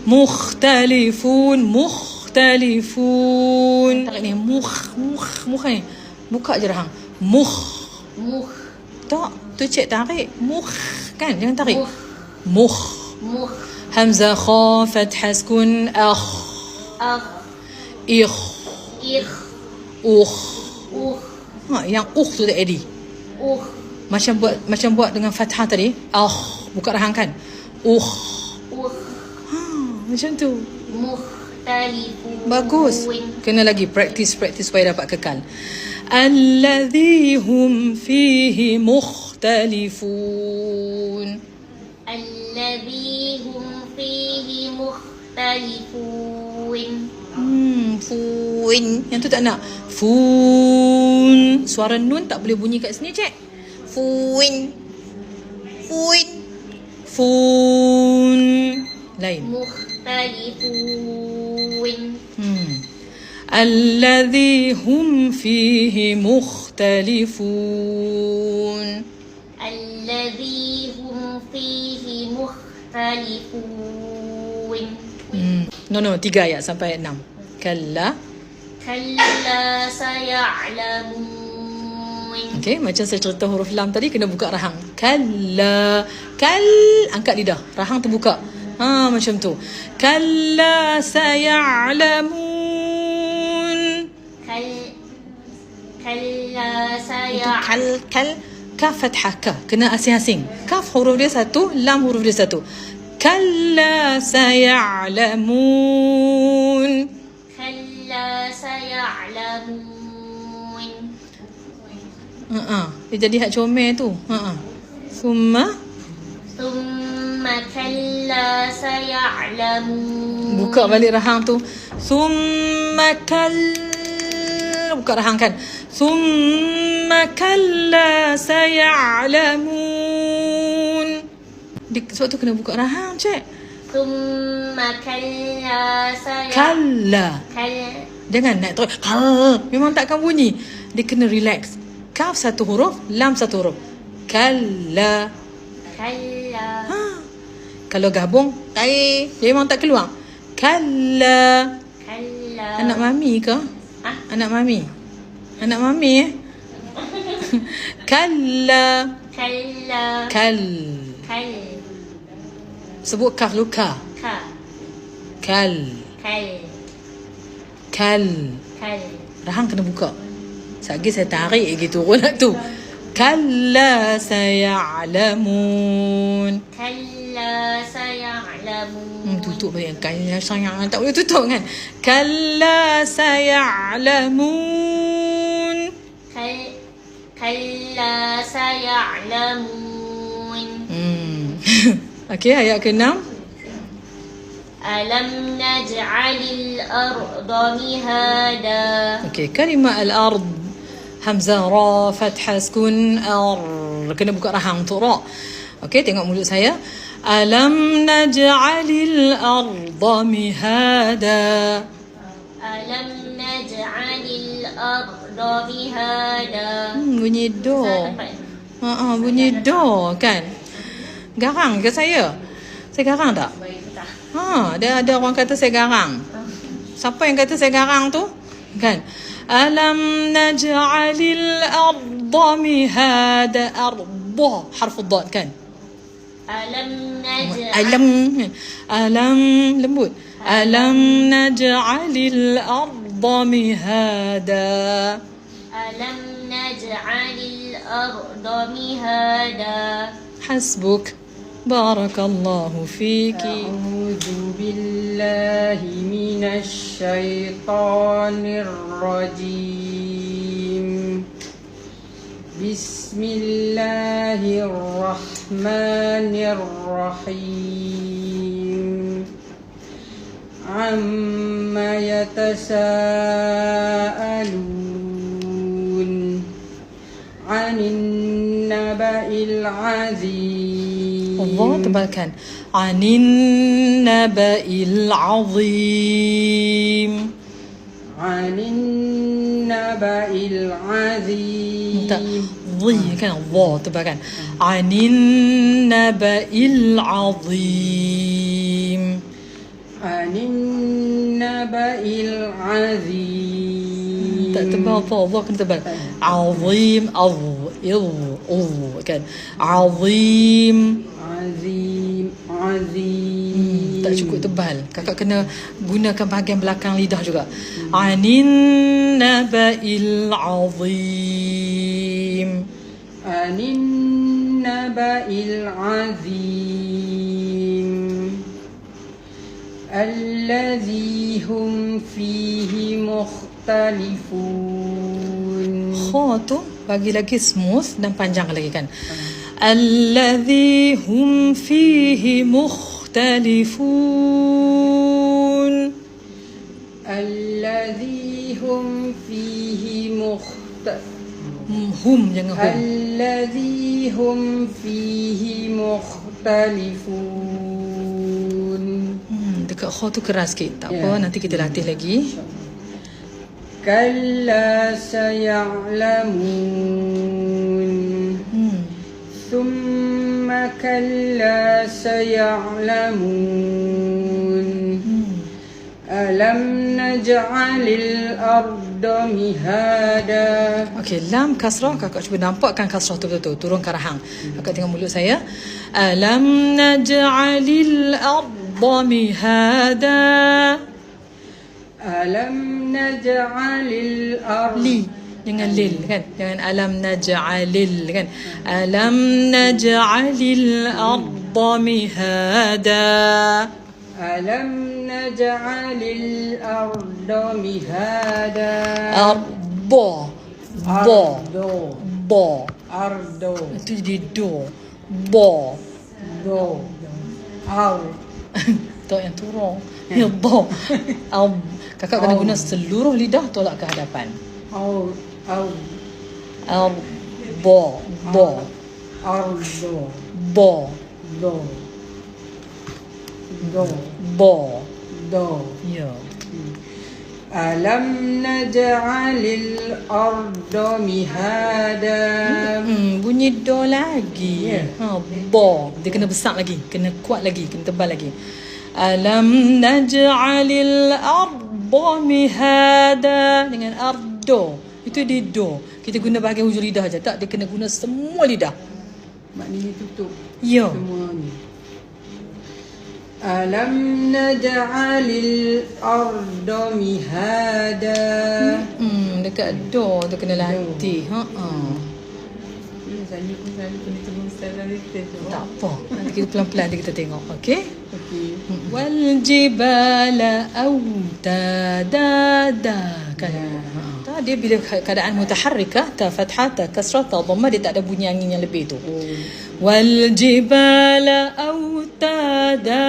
Mukhtalifun. Mukhtalifun. Tarik ni. Mukh ni. Buka je rahang. Mukh. Tak. Tu cik tarik. Mukh. Kan? Jangan tarik. Mukh. Hamzah kha. Fathah sukun. Akh. Ikh. Ukh. Yang ukh tu tak edit. Macam buat dengan fathah tadi. Buka rahang kan. Macam tu. Bagus. Kena lagi practice supaya dapat kekal. Alladhi hum fihi mukhtalifun. Fun. Yang tu tak nak. Fun. Suara nun tak boleh bunyi kat sini, cik. Fun. Lain. Mukhtalifun. Alladhi hum fihi mukhtalifun. No, 3 ayat sampai ayat 6. Kalla saya'lamun. Okey, macam saya cerita huruf lam tadi, kena buka rahang. Kalla. Angkat lidah. Rahang terbuka. Macam tu. Kalla saya'lamun. Kaf fathah ka. Kena asing-asing. Kaf huruf dia satu, lam huruf dia satu. Kalla saya'lamun. Dia jadi hak comel tu. Summa kalla saya'lamun. Buka balik rahang tu. Summa buka rahang kan. Summa kalla saya'lamun. Sebab tu kena buka rahang, cik. Summa kalla Kalla. Jangan nak terus. Memang takkan bunyi. Dia kena relax. Kaf satu huruf, lam satu huruf. Kalla. Kalau gabung, dia memang tak keluar. Kalla. Anak mami ke? Anak mami Kalla. Sebut kaf lu ka. Kal. Rahang kena buka. Sekali saya tarik gitu nak tu. Kalla saya'lamun. Tutup balik. Kalla saya'lamun. Tak boleh tutup kan. Kalla saya'lamun. Kalla saya'lamun. Okey, ayat ke-6. Alam naj'alil arda mihada. Okey, kalimah al-ard. Hamzah ra, fathah sukun kena buka rahang untuk ra. Okey, tengok mulut saya. Alam naj'alil arda mihada. Alam naj'alil arda mihada. Bunyi do. Bunyi do kan. Garang ke saya? Saya garang tak? Ada orang kata saya garang. Siapa yang kata saya garang tu? Kan? Alam naj'alil arda mihada. Arda harf ad kan? Alam lembut. Alam naj'alil arda mihada. Alam naj'alil arda mihada. Hasbuk. Barakallahu fiki. A'udzu billahi minasy syaithanir rajim. Bismillahirrahmanirrahim. Amma yatasaalun 'anil naba'il 'azim. Allah tebalkan. Anin naba'il azim. Anin naba'il azim. Tak. Kan Allah tebalkan. Anin naba'il azim. Anin naba'il azim. Tak tebal apa, Allah kena tebal. Azim, kan. Azim. Azim. Tak cukup tebal. Kakak kena gunakan bahagian belakang lidah juga. Anin naba'il azim. Anin naba'il azim. Alladhi hum fihi mukhtalifun. Kha tu bagi lagi smooth dan panjang lagi kan. Alladhi hum fihi mukhtalifun. Alladhi hum fihi Hum jangan hum. Alladhi hum fihi mukhtalifun. Dekat kha tu keras sikit. Tak apa, nanti kita latih lagi. Kalla saya'lamun. Thumma kalla saya'lamun. Alam naj'alil arda mihada. Okey, lam kasrah. Kakak cuba nampakkan kasrah tu betul-betul. Turunkan rahang. Kakak tengok mulut saya. Alam naj'alil arda mihada. Alam naj'alil arda. Li. Jangan lil kan. Jangan alam naj'alil kan. Alam naj'alil arda mihada. Alam naj'alil arda mihada. Bo. Bo. Ardo. Bo. Ardo. Itu jadi do. Bo. Do. Au. Tak yang turun. Ya bo. Kakak kena guna seluruh lidah tolak ke hadapan. Au. Au. Bo. Bo. Ardo. Bo. Do. Do. Bo. Do. Ya. Alam naj'alil arda mihada. Bunyi do lagi. Bo. Dia kena besar lagi, kena kuat lagi, kena tebal lagi. Alam naj'alil arda mihada dengan ardo. Itu di do. Kita guna bahagian hujung lidah aja. Tak, dia kena guna semua lidah. Maknanya tutup Ya. semua ni. Alam naj'alil arda mihada. Dekat do tu kena latih. Saya pun selalu kena tunggu setelah itu. Tak apa. Nanti kita pelan-pelan nanti kita tengok. Okey? Okey. Wal jibala autada kan. Dia bila keadaan mutaharrikah, ta fathah, ta kasrah, ta dhammah, dia tak ada bunyi angin yang lebih tu. Wal jibala autada.